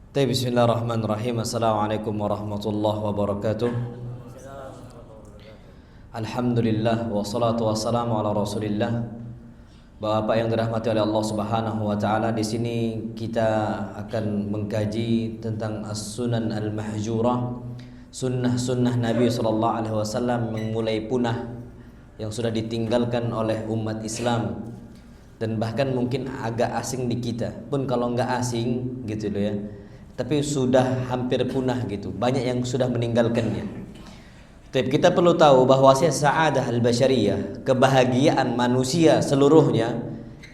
Bismillahirrahmanirrahim. Assalamualaikum warahmatullahi wabarakatuh. Alhamdulillah wassalatu wassalamu ala Rasulillah. Bapak yang dirahmati oleh Allah Subhanahu wa taala, di sini kita akan mengkaji tentang as-sunan al-mahjurah, sunnah-sunnah Nabi sallallahu alaihi wasallam yang mulai punah, yang sudah ditinggalkan oleh umat Islam dan bahkan mungkin agak asing di kita. Pun kalau enggak asing gitu loh ya, tapi sudah hampir punah gitu. Banyak yang sudah meninggalkannya. Tapi kita perlu tahu bahwa sa'adah al-basyariyah, kebahagiaan manusia seluruhnya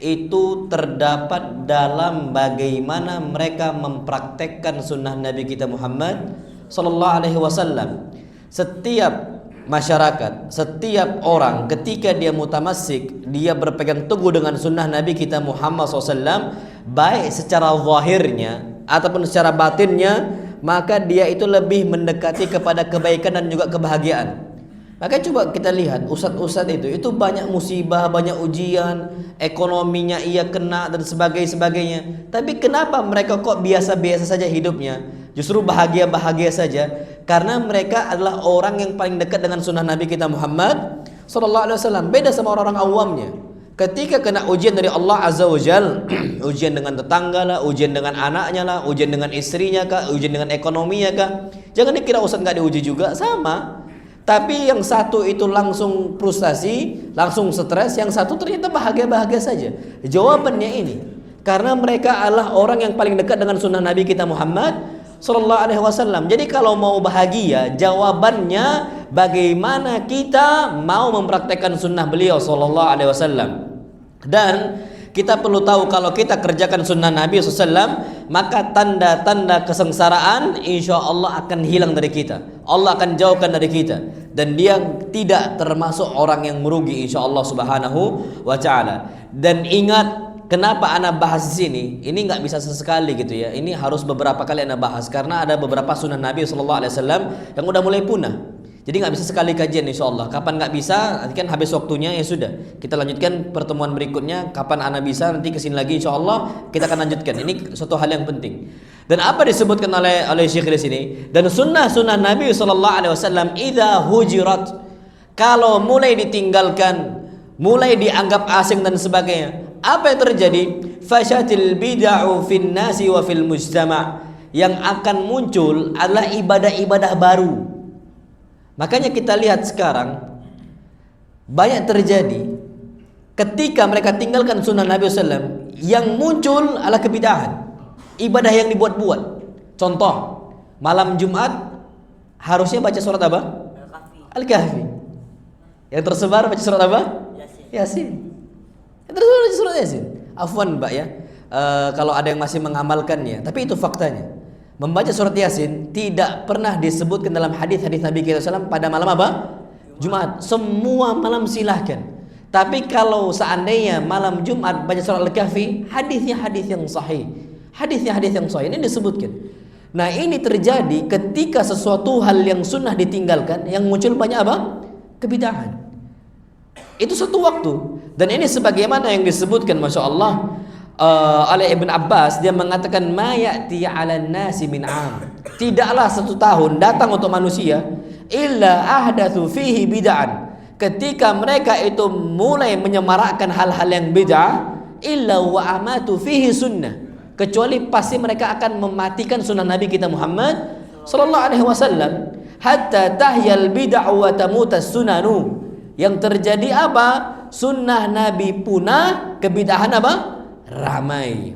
itu terdapat dalam bagaimana mereka mempraktekkan sunnah Nabi kita Muhammad sallallahu alaihi wasallam. Setiap masyarakat, setiap orang ketika dia mutamassik, dia berpegang teguh dengan sunnah Nabi kita Muhammad SAW, baik secara zahirnya ataupun secara batinnya, maka dia itu lebih mendekati kepada kebaikan dan juga kebahagiaan. Maka coba kita lihat ustadz-ustadz itu banyak musibah, banyak ujian, ekonominya ia kena dan sebagainya. Tapi kenapa mereka kok biasa-biasa saja hidupnya? Justru bahagia-bahagia saja, karena mereka adalah orang yang paling dekat dengan sunnah Nabi kita Muhammad sallallahu alaihi wasallam. Beda sama orang-orang awamnya. Ketika kena ujian dari Allah Azza wa Jal, ujian dengan tetangga lah, ujian dengan anaknya lah, ujian dengan istrinya kah, ujian dengan ekonominya kah, jangan dikira ustaz nggak diuji juga, sama. Tapi yang satu itu langsung frustasi, langsung stres, yang satu ternyata bahagia-bahagia saja. Jawabannya ini, karena mereka adalah orang yang paling dekat dengan sunnah Nabi kita Muhammad sallallahu alaihi wasallam. Jadi kalau mau bahagia, jawabannya bagaimana kita mau mempraktekkan sunnah beliau sallallahu alaihi wasallam. Dan kita perlu tahu kalau kita kerjakan sunnah Nabi SAW, maka tanda-tanda kesengsaraan insya Allah akan hilang dari kita. Allah akan jauhkan dari kita, dan dia tidak termasuk orang yang merugi insya Allah Subhanahu wa ta'ala. Dan ingat, kenapa ana bahas di sini? Ini nggak bisa sesekali gitu ya. Ini harus beberapa kali ana bahas karena ada beberapa sunnah Nabi sallallahu alaihi wasallam yang udah mulai punah. Jadi nggak bisa sekali kajian insya Allah. Kapan nggak bisa, nanti kan habis waktunya, ya sudah. Kita lanjutkan pertemuan berikutnya. Kapan ana bisa, nanti kesini lagi insya Allah kita akan lanjutkan. Ini suatu hal yang penting. Dan apa disebutkan oleh Syekh di sini? Dan sunnah-sunnah Nabi sallallahu alaihi wasallam idza hujirat, kalau mulai ditinggalkan, mulai dianggap asing dan sebagainya, apa yang terjadi? Fashatil bid'u fin nasi wa fil mujtama'. Yang akan muncul adalah ibadah-ibadah baru. Makanya kita lihat sekarang banyak terjadi ketika mereka tinggalkan sunnah Nabi SAW, yang muncul adalah kebid'ahan, ibadah yang dibuat-buat. Contoh, malam Jumat harusnya baca surat apa? Al-Kahfi. Yang tersebar baca surat apa? Yasin. Yang tersebar baca surat Yasin. Afwan Mbak ya, kalau ada yang masih mengamalkannya, tapi itu faktanya. Membaca surat Yasin tidak pernah disebutkan dalam hadis-hadis Nabi kita SAW pada malam apa? Jumat. Semua malam silahkan. Tapi kalau seandainya malam Jumat baca surat Al-Kahfi, hadisnya hadis yang sahih. Hadisnya hadis yang sahih, ini disebutkan. Nah, ini terjadi ketika sesuatu hal yang sunnah ditinggalkan, yang muncul banyak apa? Kebid'ahan. Itu satu waktu. Dan ini sebagaimana yang disebutkan Masya Allah oleh Ibn Abbas, dia mengatakan ma ya'ti 'alan nasi min 'am, tidaklah satu tahun datang untuk manusia illa ahdatsu fihi bid'an, ketika mereka itu mulai menyemarakkan hal-hal yang bid'ah, illa wa amatu fihi sunnah, kecuali pasti mereka akan mematikan sunnah Nabi kita Muhammad sallallahu alaihi wasallam. Hatta tahyal bid'ah wa tamutas sunanu. Yang terjadi apa? Sunnah Nabi punah, kebid'ahan apa? Ramai.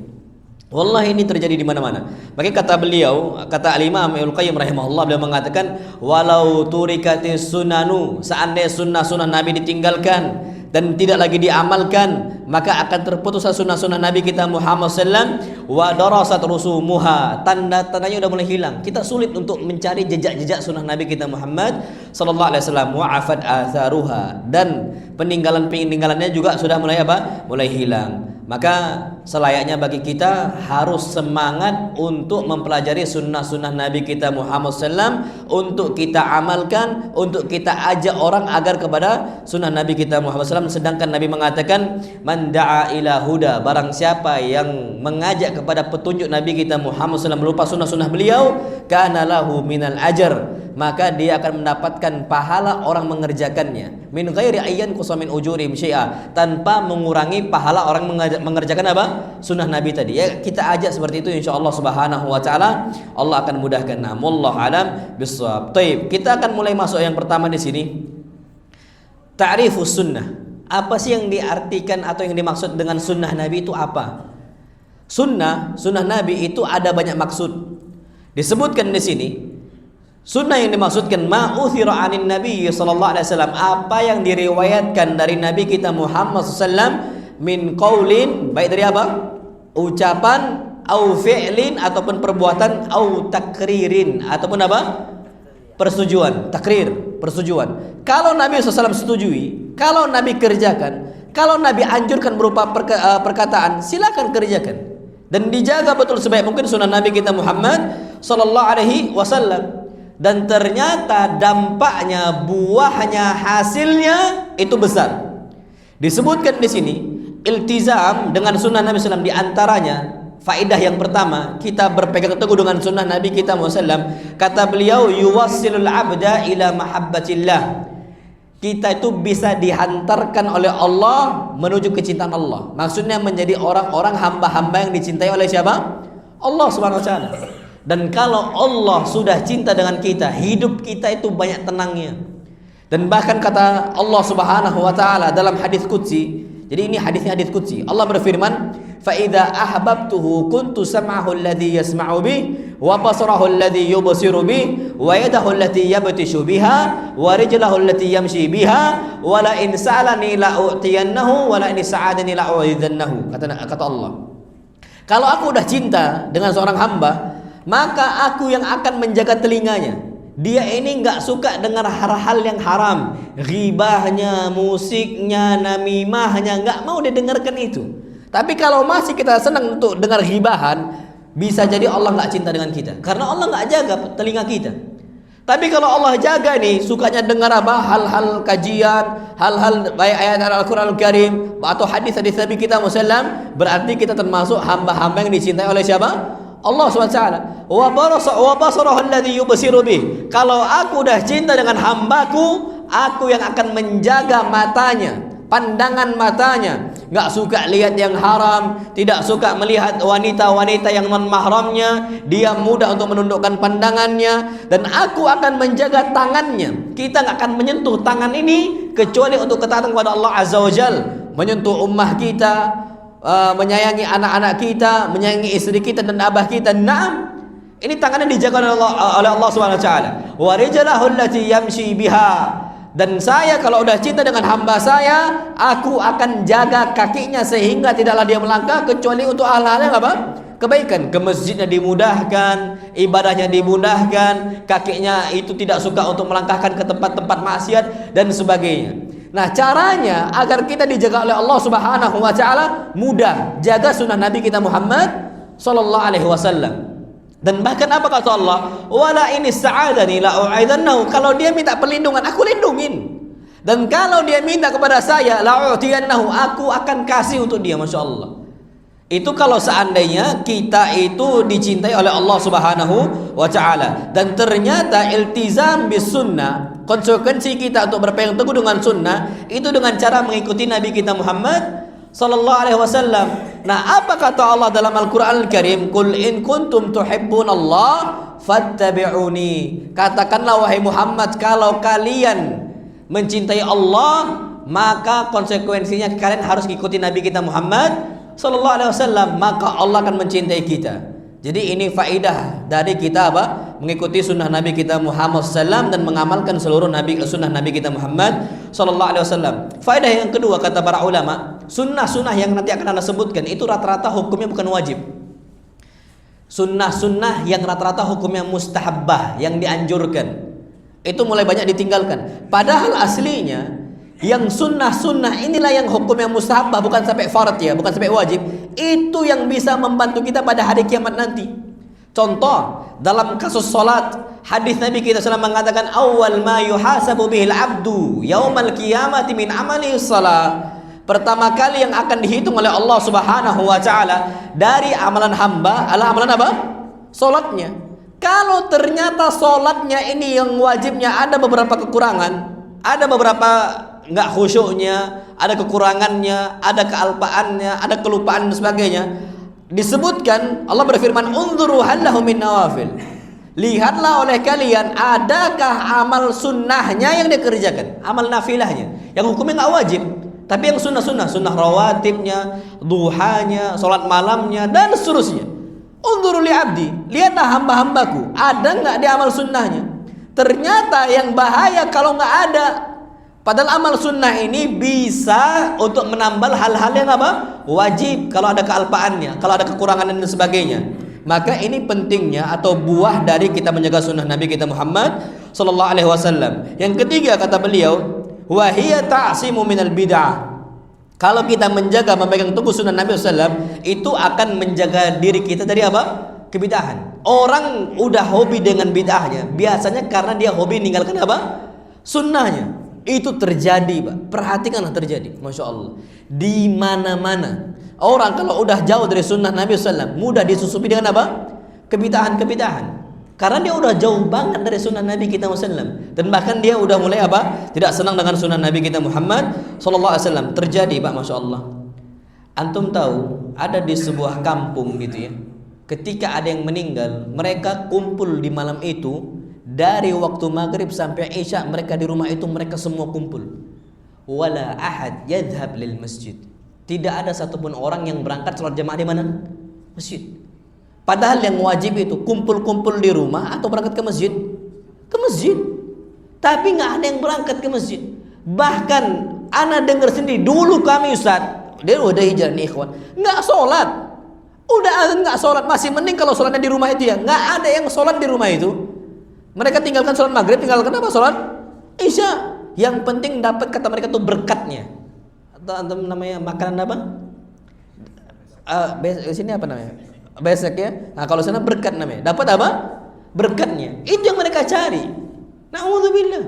Wallahi ini terjadi di mana-mana. Makanya kata beliau, kata Al-Imam Ibnu Qayyim rahimahullah, beliau mengatakan walau turikatis sunanu, seandainya sunnah-sunnah Nabi ditinggalkan dan tidak lagi diamalkan, maka akan terputus sunnah-sunnah Nabi kita Muhammad SAW. Wa darasat rusumuha, tanda-tandanya udah mulai hilang. Kita sulit untuk mencari jejak-jejak sunnah Nabi kita Muhammad sallallahu alaihi wasallam. Wa afad atharuha, dan peninggalan-peninggalannya juga sudah mulai apa? Mulai hilang. Maka selayaknya bagi kita harus semangat untuk mempelajari sunnah-sunnah Nabi kita Muhammad SAW, untuk kita amalkan, untuk kita ajak orang agar kepada sunnah Nabi kita Muhammad SAW. Sedangkan Nabi mengatakan, man da'a ila huda, barang siapa yang mengajak kepada petunjuk Nabi kita Muhammad SAW berupa sunnah-sunnah beliau, kana lahu minal ajar, maka dia akan mendapatkan pahala orang mengerjakannya, min ghairi ayyan qusamin ujurihim syai'a, tanpa mengurangi pahala orang mengerjakan apa? Sunnah Nabi tadi. Ya, kita ajak seperti itu, insyaallah subhanahu wa ta'ala Allah akan mudahkan. Wallahu alam bissawab. Baik, kita akan mulai masuk yang pertama di sini. Ta'rifus sunnah. Apa sih yang diartikan atau yang dimaksud dengan sunnah Nabi itu apa? Sunnah Nabi itu ada banyak maksud. Disebutkan di sini sunnah yang dimaksudkan ma'uthira anin Nabi sallallahu alaihi wasallam, apa yang diriwayatkan dari Nabi kita Muhammad sallallahu min qaulin, baik dari apa? Ucapan, au fi'lin ataupun perbuatan, au takririn ataupun apa? Persetujuan, takrir, persetujuan. Kalau Nabi SAW setujui, kalau Nabi kerjakan, kalau Nabi anjurkan berupa perkataan, silakan kerjakan dan dijaga betul sebaik mungkin sunnah Nabi kita Muhammad sallallahu alaihi wasallam. Dan ternyata dampaknya, buahnya, hasilnya itu besar. Disebutkan di sini iltizam dengan sunnah Nabi SAW, di antaranya faedah yang pertama, kita berpegang teguh dengan sunnah Nabi kita SAW. Kata beliau, yuwassilul abda ila mahabbatillah, kita itu bisa dihantarkan oleh Allah menuju kecintaan Allah. Maksudnya menjadi orang-orang hamba-hamba yang dicintai oleh siapa? Allah Subhanahu wa taala. Dan kalau Allah sudah cinta dengan kita, hidup kita itu banyak tenangnya. Dan bahkan kata Allah Subhanahu wa taala dalam hadis qudsi, jadi ini hadisnya hadis qudsi. Allah berfirman, "Fa idza ahbabtuhu kuntu sam'ahu alladhi yasma'u bih, wa basarahu alladhi yubsiru bih, wa yadahu allati yabtishu biha, wa rijlahu allati yamshi biha, wa la in sa'alani la u'tiyannahu, wa la in sa'adani la u'idhannahu." Kata Allah, kalau aku udah cinta dengan seorang hamba, maka aku yang akan menjaga telinganya. Dia ini nggak suka dengar hal-hal yang haram, ghibahnya, musiknya, namimahnya, nggak mau didengarkan itu. Tapi kalau masih kita senang untuk dengar ghibahan, bisa jadi Allah nggak cinta dengan kita, karena Allah nggak jaga telinga kita. Tapi kalau Allah jaga nih, sukanya dengar apa? Hal-hal kajian, hal-hal baik ayat Al-Quran Al-Karim atau hadis-hadis Nabi kita Muhammad, berarti kita termasuk hamba-hamba yang dicintai oleh siapa? Allah SWT. Wa basarahu alladhi yubsiru bih. Kalau aku dah cinta dengan hambaku, aku yang akan menjaga matanya, pandangan matanya, nggak suka lihat yang haram, tidak suka melihat wanita-wanita yang non mahramnya, dia mudah untuk menundukkan pandangannya. Dan aku akan menjaga tangannya, kita nggak akan menyentuh tangan ini kecuali untuk ketaatan kepada Allah Azza wa Jal, menyentuh ummah kita, menyayangi anak-anak kita, menyayangi istri kita dan abah kita. Naam, ini tangannya dijaga oleh Allah Subhanahu wa taala. Wa rijlahu allati yamshi biha, dan saya kalau udah cinta dengan hamba saya, aku akan jaga kakinya sehingga tidaklah dia melangkah kecuali untuk hal-hal yang apa? Kebaikan. Ke masjidnya dimudahkan, ibadahnya dimudahkan, kakinya itu tidak suka untuk melangkahkan ke tempat-tempat maksiat dan sebagainya. Nah, caranya agar kita dijaga oleh Allah Subhanahu wa taala mudah, jaga sunnah Nabi kita Muhammad sallallahu alaihi wasallam. Dan bahkan apa kata Allah? Wala ini sa'adani la u'idhannahu, kalau dia minta perlindungan aku lindungin. Dan kalau dia minta kepada saya la u'tiyannahu, aku akan kasih untuk dia. Masya Allah. Itu kalau seandainya kita itu dicintai oleh Allah Subhanahu wa taala. Dan ternyata iltizam bis sunnah, konsekuensi kita untuk berpegang teguh dengan sunnah itu dengan cara mengikuti Nabi kita Muhammad sallallahu alaihi wasallam. Nah, apa kata Allah dalam Al-Qur'an Al-Karim? Qul in kuntum tuhibbunallah fattabi'uni. Katakanlah wahai Muhammad, kalau kalian mencintai Allah, maka konsekuensinya kalian harus ikuti Nabi kita Muhammad sallallahu alaihi wasallam, maka Allah akan mencintai kita. Jadi ini faedah dari kita apa? Mengikuti sunnah Nabi kita Muhammad SAW dan mengamalkan seluruh sunnah Nabi kita Muhammad sallallahu alaihi wasallam. Faedah yang kedua kata para ulama, sunnah-sunnah yang nanti akan Anda sebutkan itu rata-rata hukumnya bukan wajib. Sunnah-sunnah yang rata-rata hukumnya mustahabbah, yang dianjurkan, itu mulai banyak ditinggalkan. Padahal aslinya Yang sunnah-sunnah inilah yang hukum yang mustahabah, bukan sampai fard ya, bukan sampai wajib. Itu yang bisa membantu kita pada hari kiamat nanti. Contoh dalam kasus salat, hadis Nabi kita SAW mengatakan awal ma yuhasabu bihil abdu yaumal qiyamati min amali salat. Pertama kali yang akan dihitung oleh Allah Subhanahu wa taala dari amalan hamba adalah amalan apa? Salatnya. Kalau ternyata salatnya ini yang wajibnya ada beberapa kekurangan, ada beberapa enggak khusyuknya, ada kekurangannya, ada kealpaannya, ada kelupaan dan sebagainya. Disebutkan Allah berfirman, "Unzuru hal lahu min nawafil." Lihatlah oleh kalian adakah amal sunnahnya yang dikerjakan, amal nafilahnya, yang hukumnya enggak wajib, tapi yang sunnah-sunnah, sunnah rawatibnya, duhanya, salat malamnya dan seterusnya. Unzuru li abdi, lihatlah hamba-hambaku, ada enggak dia amal sunnahnya. Ternyata yang bahaya kalau enggak ada. Padahal amal sunnah ini bisa untuk menambal hal-hal yang apa? Wajib kalau ada kealpaannya, kalau ada kekurangan dan sebagainya. Maka ini pentingnya atau buah dari kita menjaga sunnah Nabi kita Muhammad sallallahu alaihi wasallam. Yang ketiga kata beliau, wa hiya ta'simu minal bid'ah. Kalau kita menjaga memegang teguh sunnah Nabi SAW, itu akan menjaga diri kita dari apa? Kebidahan. Orang udah hobi dengan bid'ahnya, biasanya karena dia hobi meninggalkan apa? Sunnahnya. Itu terjadi, Pak. Perhatikanlah terjadi, masya Allah. Di mana-mana orang kalau udah jauh dari sunnah Nabi SAW, mudah disusupi dengan apa? Kebidahan-kebidahan. Karena dia udah jauh banget dari sunnah Nabi kita SAW, dan bahkan dia udah mulai apa? Tidak senang dengan sunnah Nabi kita Muhammad SAW. Terjadi, Pak, masya Allah. Antum tahu ada di sebuah kampung gitu ya. Ketika ada yang meninggal, mereka kumpul di malam itu. Dari waktu maghrib sampai isya mereka di rumah itu mereka semua kumpul. Wala ahad yadhhab lil masjid. Tidak ada satupun orang yang berangkat sholat jamaah di mana? Masjid. Padahal yang wajib itu kumpul-kumpul di rumah atau berangkat ke masjid? Ke masjid. Tapi nggak ada yang berangkat ke masjid. Bahkan ana dengar sendiri dulu kami Ustaz, dia udah hijrah nih ikhwan, nggak sholat. Udah nggak sholat, masih mending kalau sholatnya di rumah itu ya. Nggak ada yang sholat di rumah itu. Mereka tinggalkan sholat maghrib, tinggalkan apa? Sholat isya. Yang penting dapat kata mereka tuh berkatnya. Atau namanya makanan apa? Sini apa namanya? Besek ya. Nah kalau sana berkat namanya. Dapat apa? Berkatnya. Itu yang mereka cari. Na'udzubillah.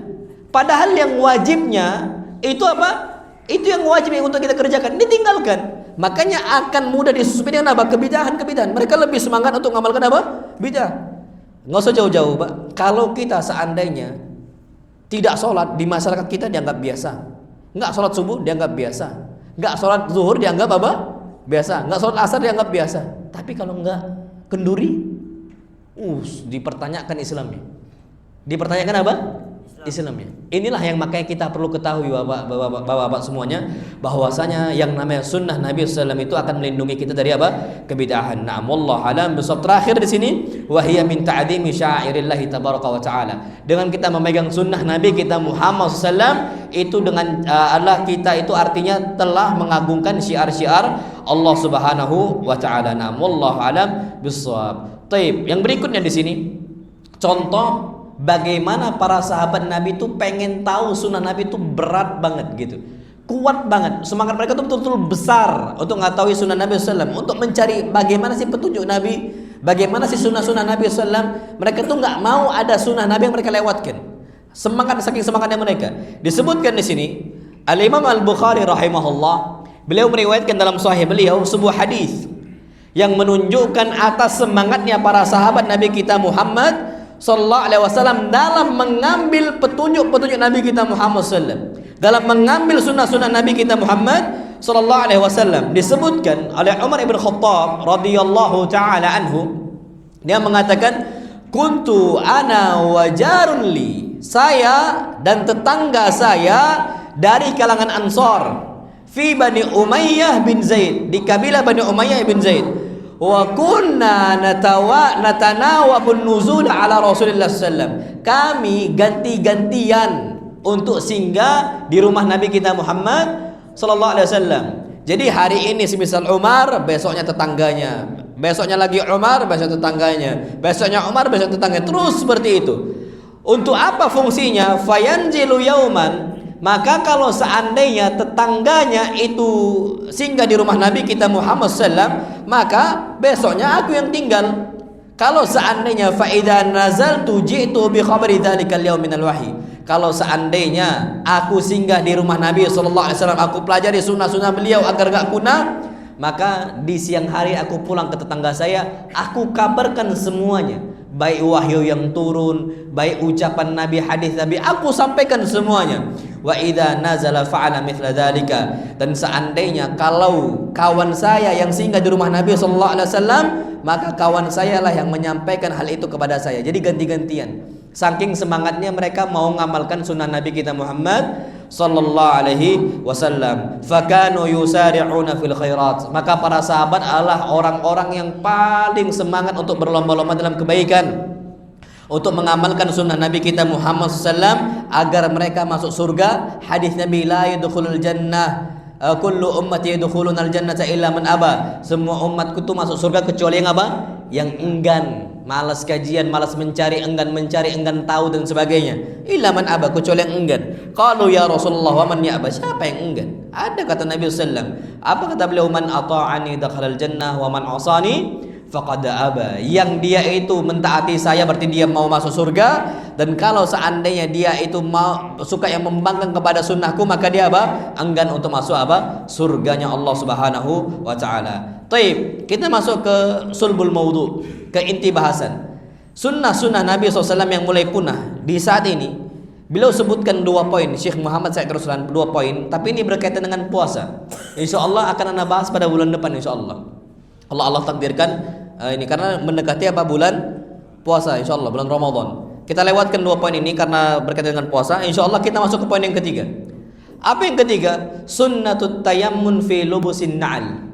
Padahal yang wajibnya itu apa? Itu yang wajib yang untuk kita kerjakan ditinggalkan. Makanya akan mudah disusupi dengan apa? Kebidahan-kebidahan. Mereka lebih semangat untuk mengamalkan apa? Bidah. Nggak usah jauh-jauh, Pak. Kalau kita seandainya tidak sholat, di masyarakat kita dianggap biasa. Nggak sholat subuh dianggap biasa. Nggak sholat zuhur dianggap apa? Biasa. Nggak sholat asar dianggap biasa. Tapi kalau nggak kenduri, dipertanyakan Islamnya. Dipertanyakan apa? Islamnya. Inilah yang makanya kita perlu ketahui bapak-bapak semuanya, bahwasanya yang namanya sunnah Nabi SAW itu akan melindungi kita dari apa? Kebidahan. Na'am wallahu alam bisawab. Terakhir di sini, wa hiya min ta'dhimi sya'irillahi tabaraka wa ta'ala. Dengan kita memegang sunnah Nabi kita Muhammad SAW, itu dengan adalah kita itu artinya telah mengagungkan syiar-syiar Allah Subhanahu wa ta'ala. Na'am wallahu alam bisawab. Taib. Yang berikutnya di sini contoh bagaimana para sahabat Nabi itu pengen tahu sunnah Nabi itu berat banget gitu, kuat banget, semangat mereka tuh betul-betul besar untuk mengetahui sunnah Nabi SAW, untuk mencari bagaimana sih petunjuk Nabi, bagaimana sih sunnah-sunnah Nabi SAW. Mereka tuh nggak mau ada sunnah Nabi yang mereka lewatkan. Semangat, saking semangatnya mereka. Disebutkan di sini Al-Imam Al-Bukhari rahimahullah, beliau meriwayatkan dalam sahih beliau sebuah hadis yang menunjukkan atas semangatnya para sahabat Nabi kita Muhammad sallallahu alaihi wasallam dalam mengambil petunjuk-petunjuk Nabi kita Muhammad sallallahu, dalam mengambil sunnah-sunnah Nabi kita Muhammad sallallahu alaihi wasallam. Disebutkan oleh Umar ibn Khattab radhiyallahu taala anhu, dia mengatakan, kuntu ana wa jarun li, saya dan tetangga saya dari kalangan Ansar, fi Bani Umayyah bin Zaid, di kabilah Bani Umayyah bin Zaid. Wa kunna natanawabun nuzul ala Rasulillah sallam. Kami ganti-gantian untuk singgah di rumah Nabi kita Muhammad sallallahu alaihi wasallam. Jadi hari ini semisal Umar, besoknya tetangganya, besoknya lagi Umar, besok tetangganya, besoknya Umar, besok tetangganya, terus seperti itu. Untuk apa fungsinya? Fayanzilu yauman, Maka kalau seandainya tetangganya itu singgah di rumah Nabi kita Muhammad SAW, maka besoknya aku yang tinggal. Kalau seandainya faida nazaltu ji'tu bi khabari dzalikal yaum minal wahyi. Kalau seandainya aku singgah di rumah Nabi sallallahu alaihi wasallam, aku pelajari sunnah-sunnah beliau agar gak punah, maka di siang hari aku pulang ke tetangga saya, aku kabarkan semuanya, baik wahyu yang turun, baik ucapan Nabi, hadis Nabi, aku sampaikan semuanya. Wa idza nazala fa'ala mithla dzalika. Dan seandainya kalau kawan saya yang singgah di rumah Nabi sallallahu alaihi wasallam, maka kawan saya lah yang menyampaikan hal itu kepada saya. Jadi ganti-gantian. Saking semangatnya mereka mau mengamalkan sunnah Nabi kita Muhammad sallallahu alaihi wasallam. Fakanu yusari'una fil khairat. Maka para sahabat adalah orang-orang yang paling semangat untuk berlomba-lomba dalam kebaikan, untuk mengamalkan sunnah Nabi kita Muhammad SAW agar mereka masuk surga. Hadis Nabi, la yadkhulul jannah kullu ummati yadkhulunal jannata illa man aba. Semua umatku itu masuk surga kecuali yang apa? Yang enggan, malas kajian, malas mencari, enggan tahu dan sebagainya. Illa man aba, kecuali yang enggan. Qalu ya Rasulullah wa man ya'ba? Siapa yang enggan? Ada kata Nabi SAW. Apa kata beliau? Man ata'ani dakhalal jannah wa man asani faqad aba. Yang dia itu mentaati saya berarti dia mau masuk surga, dan kalau seandainya dia itu mau suka yang membangkang kepada sunnahku, maka dia apa? Enggan untuk masuk apa? Surganya Allah Subhanahu wa taala. Baik, kita masuk ke sulbul maudhu, ke inti bahasan. Sunnah-sunnah Nabi SAW yang mulai punah di saat ini. Beliau sebutkan 2 poin, Syekh Muhammad Syed Ruslan, 2 poin, tapi ini berkaitan dengan puasa. Insyaallah akan anda bahas pada bulan depan insyaallah. Allah takdirkan ini karena mendekati apa? Bulan puasa insyaallah, bulan Ramadan. Kita lewatkan 2 poin ini karena berkaitan dengan puasa. Insyaallah kita masuk ke poin yang ketiga. Apa yang ketiga? Sunnatut tayammun fi lubusin na'al.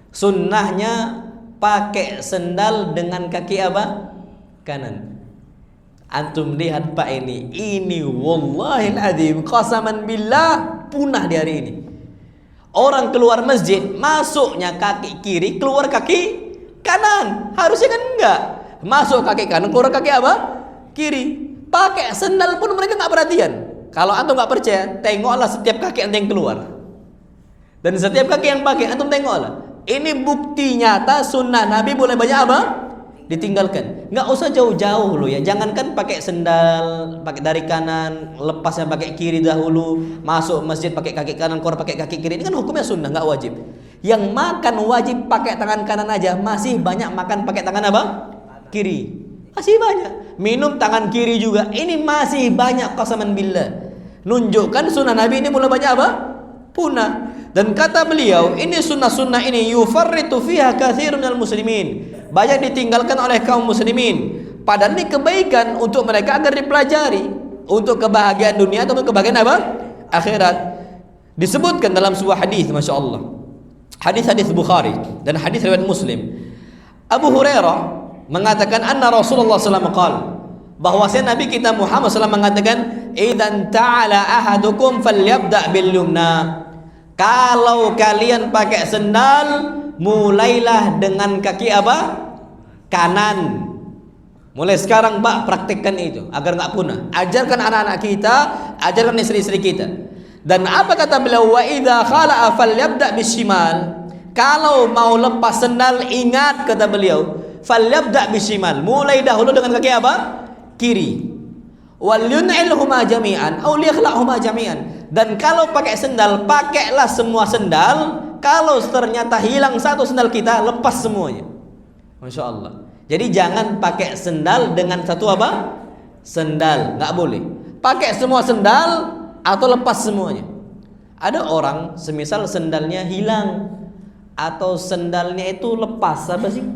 Sunnahnya pakai sendal dengan kaki apa? Kanan. Antum lihat Pak ini wallahil azim qasaman billah punah di hari ini. Orang keluar masjid, masuknya kaki kiri, keluar kaki kanan. Harusnya kan enggak. Masuk kaki kanan, keluar kaki apa? Kiri. Pakai sendal pun mereka enggak perhatian. Kalau antum enggak percaya, tengoklah setiap kaki antum yang keluar. Dan setiap kaki yang pakai, antum tengoklah. Ini bukti nyata sunnah Nabi boleh banyak apa? Ditinggalkan. Enggak usah jauh-jauh loh ya. Jangankan pakai sendal, pakai dari kanan, lepasnya pakai kiri dahulu, masuk masjid pakai kaki kanan, keluar pakai kaki kiri. Ini kan hukumnya sunnah, enggak wajib. Yang makan wajib pakai tangan kanan aja, masih banyak makan pakai tangan apa? Kiri. Masih banyak. Minum tangan kiri juga. Ini masih banyak qasaman billah. Nunjukkan sunnah Nabi ini mulai banyak apa? Punah. Dan kata beliau, ini sunnah-sunnah ini yufarritu fiha katsirun minal muslimin. Banyak ditinggalkan oleh kaum muslimin. Padahal ini kebaikan untuk mereka agar dipelajari, untuk kebahagiaan dunia atau kebahagiaan apa? Akhirat. Disebutkan dalam sebuah hadis, Masya Allah. Hadis-hadis Bukhari dan hadis riwayat Muslim. Abu Hurairah mengatakan anna Rasulullah SAW qala, bahwasanya Nabi kita Muhammad SAW mengatakan, idzan ta'ala ahadukum falyabda' bil yumna. Kalau kalian pakai sendal, mulailah dengan kaki apa? Kanan. Mulai sekarang Pak praktikkan itu agar enggak punah. Ajarkan anak-anak kita, ajarkan istri-istri kita. Dan apa kata beliau? Wa idza khala'a falyabda' bishimal. Kalau mau lepas sendal, ingat kata beliau, falyabda' bishimal. Mulai dahulu dengan kaki apa? Kiri. Wal yun'ilhuma jami'an aw liyakhla'huma jami'an. Dan kalau pakai sendal, pakailah semua sendal. Kalau ternyata hilang satu sendal kita, lepas semuanya. Masya Allah. Jadi jangan pakai sendal dengan satu apa? Sendal, nggak boleh. Pakai semua sendal atau lepas semuanya. Ada orang semisal sendalnya hilang atau sendalnya itu lepas, apa sih?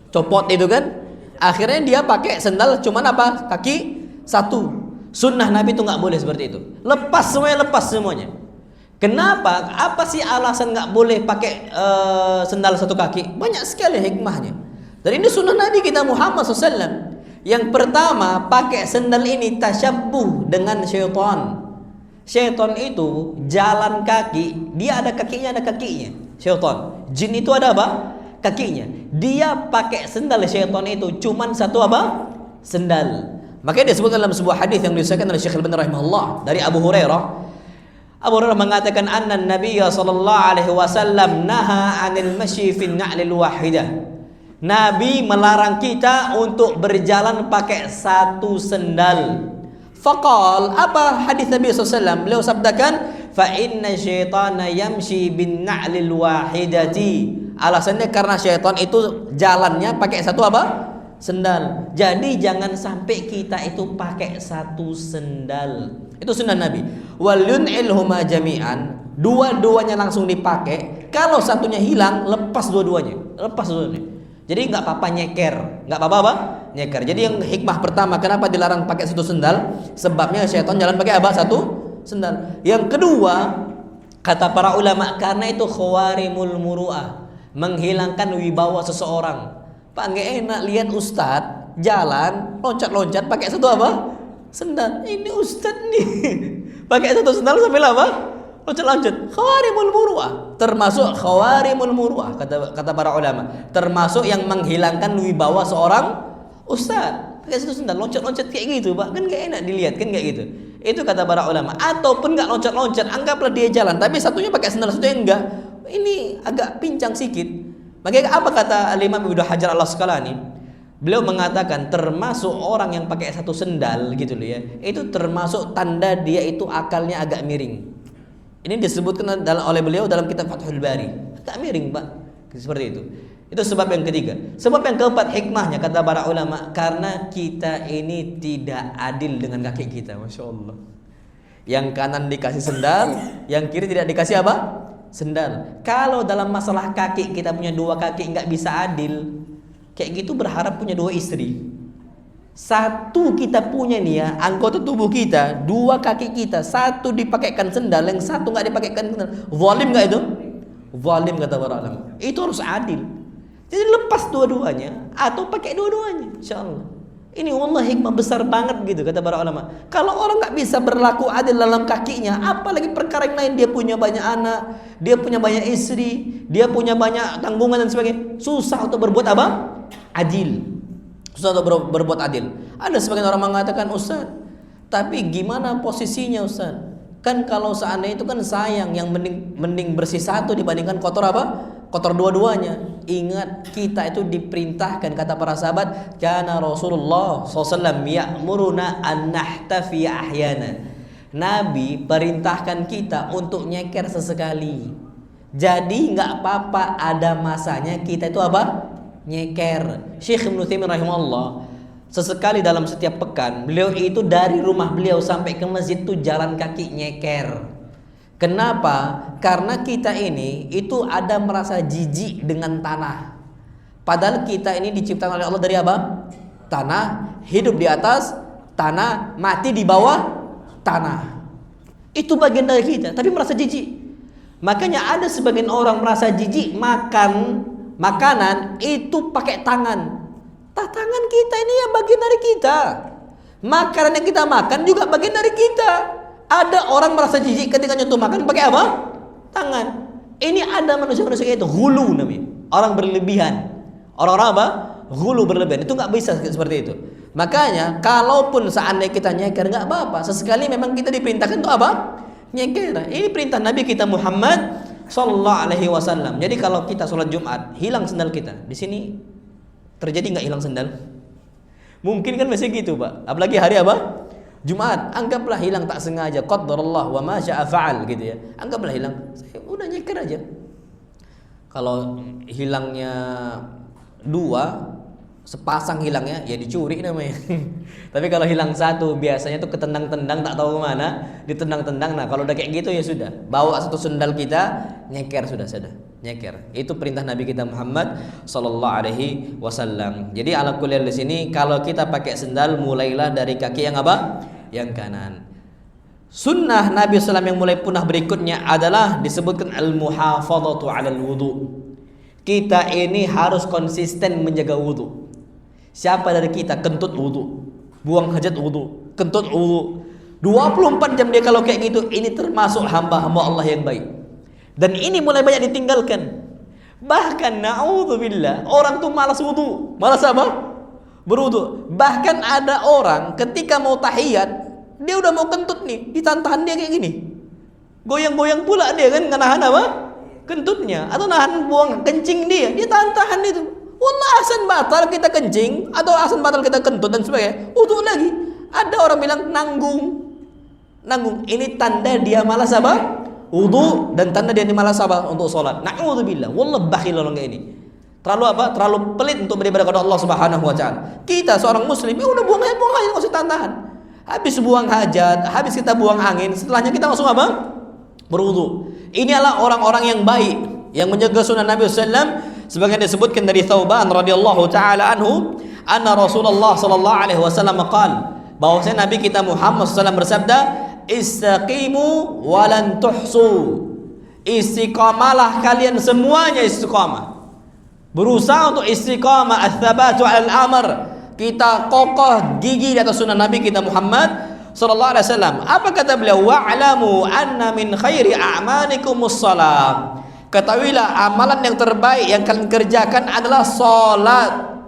Copot itu kan? Akhirnya dia pakai sendal cuman apa? Kaki satu. Sunnah Nabi itu nggak boleh seperti itu. Lepas semuanya. Kenapa? Apa sih alasan nggak boleh pakai sendal satu kaki? Banyak sekali hikmahnya. Dan ini sunnah Nabi kita Muhammad SAW. Yang pertama, pakai sendal ini tasyabbuh dengan syaitan. Syaitan itu jalan kaki, dia ada kakinya, Syaitan. Jin itu ada apa? Kakinya. Dia pakai sendal syaitan itu cuman satu apa? Sendal. Makanya disebutkan dalam sebuah hadis yang disahkan oleh Syekh Al-Albani rahimahullah dari Abu Hurairah, Abu Hurairah mengatakan anna Nabiya sallallahu alaihi wasallam naha 'anil masyi fi an-na'lil wahidah. Nabi melarang kita untuk berjalan pakai satu sendal. Faqal, apa hadis Nabi SAW? Beliau sabdakan, fa inna syaitana yamshi bin na'lil wahidati. Alasannya karena syaitan itu jalannya pakai satu apa? Sendal. Jadi jangan sampai kita itu pakai satu sendal. Itu sunnah Nabi. Wal yun'ilhuma jami'an. Dua-duanya langsung dipakai. Kalau satunya hilang, lepas dua-duanya. Lepas dua-duanya. Jadi nggak apa-apa nyeker, nggak apa-apa nyeker. Jadi yang hikmah pertama, kenapa dilarang pakai satu sendal? Sebabnya syaitan jalan pakai apa? Satu sendal. Yang kedua, kata para ulama, karena itu khawarimul muru'ah, menghilangkan wibawa seseorang. Pak, nggak enak lihat ustadz jalan loncat-loncat pakai satu apa? Sendal. Ini ustadz nih pakai satu sendal sambil apa? Loncat-loncat. Khawarimul muru'ah, termasuk khawarimul muru'ah, kata para ulama, termasuk yang menghilangkan wibawa seorang ustaz. Pakai satu sendal loncat-loncat kayak gitu, Pak, kan gak enak dilihat, kan kayak gitu. Itu kata para ulama. Ataupun gak loncat-loncat, anggaplah dia jalan tapi satunya pakai sendal, satunya enggak. Ini agak pincang sedikit. Makanya apa kata Imam Ibnu Hajar Al-Asqalani? Beliau mengatakan termasuk orang yang pakai satu sendal gitu loh ya. Itu termasuk tanda dia itu akalnya agak miring. Ini disebutkan oleh beliau dalam kitab Fathul Bari. Agak miring, Pak. Seperti itu. Itu sebab yang ketiga. Sebab yang keempat, hikmahnya kata para ulama, karena kita ini tidak adil dengan kaki kita. Masya Allah. Yang kanan dikasih sendal, yang kiri tidak dikasih apa? Sendal. Kalau dalam masalah kaki, kita punya dua kaki nggak bisa adil, kayak gitu berharap punya dua istri. Satu kita punya nih ya, anggota tubuh kita, dua kaki kita, satu dipakaikan sendal, yang satu nggak dipakaikan sendal. Zalim nggak itu? Zalim kata para ulama. Itu harus adil. Jadi lepas dua-duanya atau pakai dua-duanya, insyaallah. Ini wallah hikmah besar banget gitu kata para ulama. Kalau orang nggak bisa berlaku adil dalam kakinya, apalagi perkara yang lain, dia punya banyak anak, dia punya banyak istri, dia punya banyak tanggungan dan sebagainya, susah untuk berbuat apa? Adil. Susah untuk berbuat adil. Ada sebagian orang mengatakan, Ustaz, tapi gimana posisinya Ustaz? Kan kalau seandainya itu kan sayang, yang mending bersih satu dibandingkan kotor apa? Kotor dua-duanya. Ingat, kita itu diperintahkan, kata para sahabat, kana Rasulullah SAW ya'muruna an nahtafiya ahyana. Nabi perintahkan kita untuk nyeker sesekali. Jadi nggak apa-apa ada masanya kita itu apa? Nyeker. Syekh Ibnu Taimiyah rahimahullah, sesekali dalam setiap pekan, beliau itu dari rumah beliau sampai ke masjid itu jalan kaki nyeker. Kenapa? Karena kita ini itu ada merasa jijik dengan tanah. Padahal kita ini diciptakan oleh Allah dari apa? Tanah, hidup di atas tanah, mati di bawah tanah. Itu bagian dari kita, tapi merasa jijik. Makanya ada sebagian orang merasa jijik makan makanan itu pakai tangan. Tangan kita ini ya bagian dari kita. Makanan yang kita makan juga bagian dari kita. Ada orang merasa jijik ketika nyentuh makan pakai apa? Tangan. Ini ada manusia-manusia itu ghulu namanya. Orang berlebihan. Orang-orang apa? Ghulu berlebihan. Itu nggak bisa seperti itu. Makanya kalaupun seandainya kita nyeker nggak apa-apa. Sesekali memang kita diperintahkan untuk apa? Nyeker. Ini perintah Nabi kita Muhammad Sallallahu Alaihi Wasallam. Jadi kalau kita sholat Jumat hilang sendal kita, di sini terjadi nggak hilang sendal? Mungkin kan masih gitu, Pak. Apalagi hari apa? Jumat. Anggaplah hilang tak sengaja. Qaddarallah wa ma syaa fa'al gitu ya. Anggaplah hilang. Udah nyeker aja. Kalau hilangnya dua, sepasang hilangnya, ya dicuri namanya. Tapi kalau hilang satu, biasanya tuh ketendang-tendang tak tahu kemana, ditendang-tendang. Nah kalau udah kayak gitu ya sudah, bawa satu sendal kita, nyeker sudah, nyeker. Itu perintah Nabi kita Muhammad Sallallahu Alaihi Wasallam. Jadi ala kulli di sini, kalau kita pakai sendal, mulailah dari kaki yang apa? Yang kanan. Sunnah Nabi SAW yang mulai punah berikutnya adalah disebutkan al-muhafadhatu 'alal wudu. Kita ini harus konsisten menjaga wudu. Siapa dari kita kentut wudu, buang hajat wudu, kentut wudu, 24 jam dia kalau kayak gitu, ini termasuk hamba-hamba Allah yang baik. Dan ini mulai banyak ditinggalkan. Bahkan na'udzubillah, orang tuh malas wudu. Malas apa? Berwudu. Bahkan ada orang ketika mau tahiyat, dia udah mau kentut nih, ditahan dia kayak gini. Goyang-goyang pula dia kan, nahan apa? Kentutnya, atau nahan buang kencing dia tahan-tahan itu. Wallah, asan batal kita kencing atau asan batal kita kentut dan sebagainya, wudu lagi. Ada orang bilang nanggung. Ini tanda dia malas apa? Wudu, dan tanda dia malas apa? Untuk sholat. Na'udzubillah. Wallah, bakhil orang kayak ini. Terlalu apa? Terlalu pelit untuk beribadah kepada Allah Subhanahu wa taala. Kita seorang muslim, ya udah buang aja, enggak usah tahan-tahan. Habis buang hajat, habis kita buang angin, setelahnya kita langsung apa? Berwudu. Ini adalah orang-orang yang baik, yang menjaga sunnah Nabi SAW. Sebagaimana disebutkan dari Thauban radhiyallahu taala anhu, anna Rasulullah sallallahu alaihi wasallam qala, bahwasanya Nabi kita Muhammad SAW bersabda, istaqimu walan tuhsu. Istiqamalah kalian semuanya, istiqamah. Berusaha untuk istiqamah, ats-tsabatu 'alal amr. Kita kokoh gigih di atas sunnah Nabi kita Muhammad sallallahu alaihi wasallam. Apa kata beliau? Wa'lamu anna min khairi a'malikumus shalah. Ketahuilah amalan yang terbaik yang kalian kerjakan adalah salat.